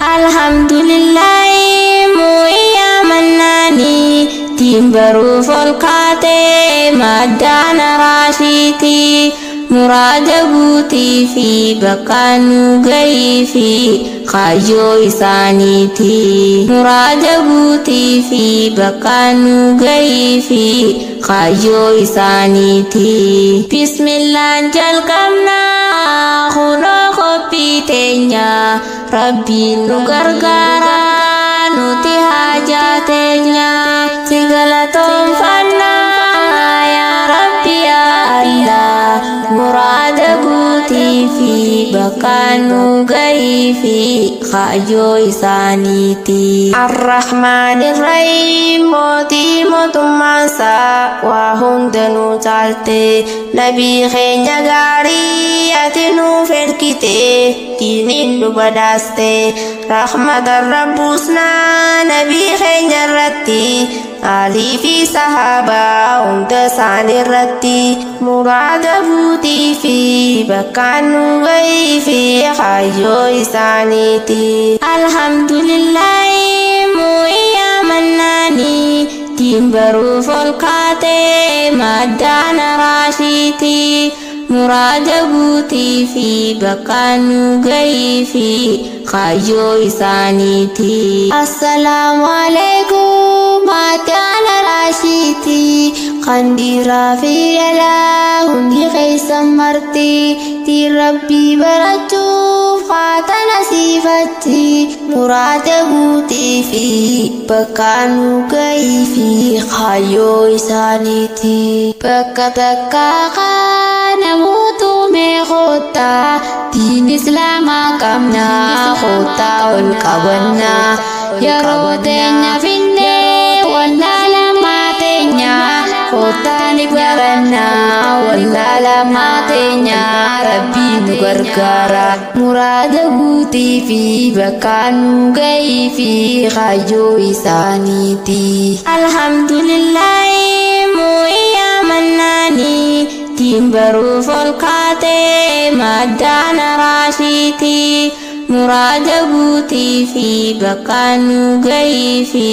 Alhamdulillahi mu'iyya mannani timbaru folkate madana rashiti murada buti fi bakanu gai fi khayo isaniti murada buti fi bakanu gai fi khayo isaniti bismillah jalkamna khuno kopitenya Rabbi nu gargara nuti hajatenya segala tomfanna ya Rabbi ya Allah murada guti fi bakanu gaifi khayo isaniti Ar-Rahmanir Rahim moti motumasa wa hundanu chalte nabi khenya gari atinu ferkite dinin badaste rahmatar rabbusna nabi khenya ratti ali fi sahaba unda sanir ratti murada buti fi bakanu gaifi khayo isaniti alhamdulillahi mu'iyya mannani timbaru folkate madana rashiti murada buti fi bakanu gaifi khayo isaniti assalamu alaikum matana rashiti khandira fi ala hundi khaisam marti ti rabbi baratu fatana sifati murada buti fi bakanu gaifi khayo isaniti bakataka namutu me khota din islam kamna khota ul kawanna ya rodenya finne wala lamatenya khota ni garanna wala lamatenya rabbi nugargara murada buti fi bakanu gaifi khayo isaniti alhamdulillah mu'iyya mannani timbaru folkate madana rashiti murada buti fi bakanu gaifi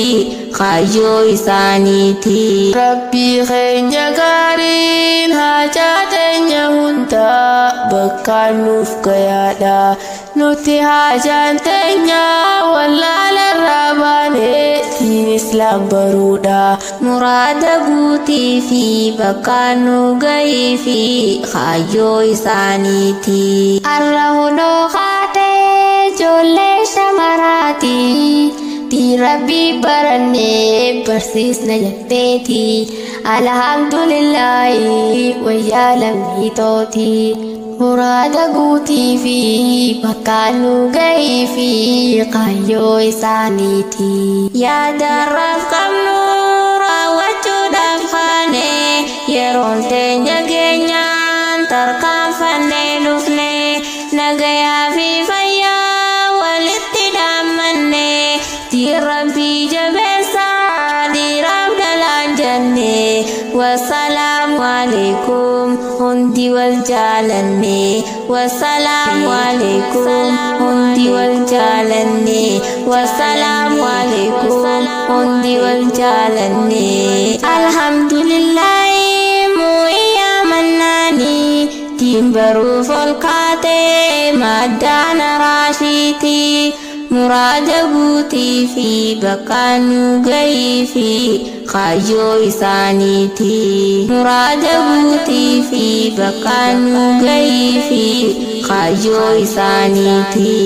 khayo isaniti rabbi khenya garin hajatenya hunta bakanu fkayada nuti hajatenya wallala rabane din islam baruda murada buti fi bakanu gaifi khayo isaniti arrahuno khate jolle samarati ti rabbi barane persis najate thi alhamdulillahi wa yalam hitoti murada guti fi bakanu gaifi khayo isaniti ya daraf kamnu rawacu dafane yeronte nyagenyan tarkafane lufne nagaya fi faya walittidamane ti rabbi jabesa di rabdalanjanne wassalamu alaikum hundi wal jalanne wassalamu alaikum hundi wal jalanne wassalamu alaikum hundi wal jalanne alhamdulillahi mu'iyya mannani timbaru folkate madana rashiti murada buti fi bakanu gaifi khayo isaniti murada buti fi bakanu gaifi khayo isaniti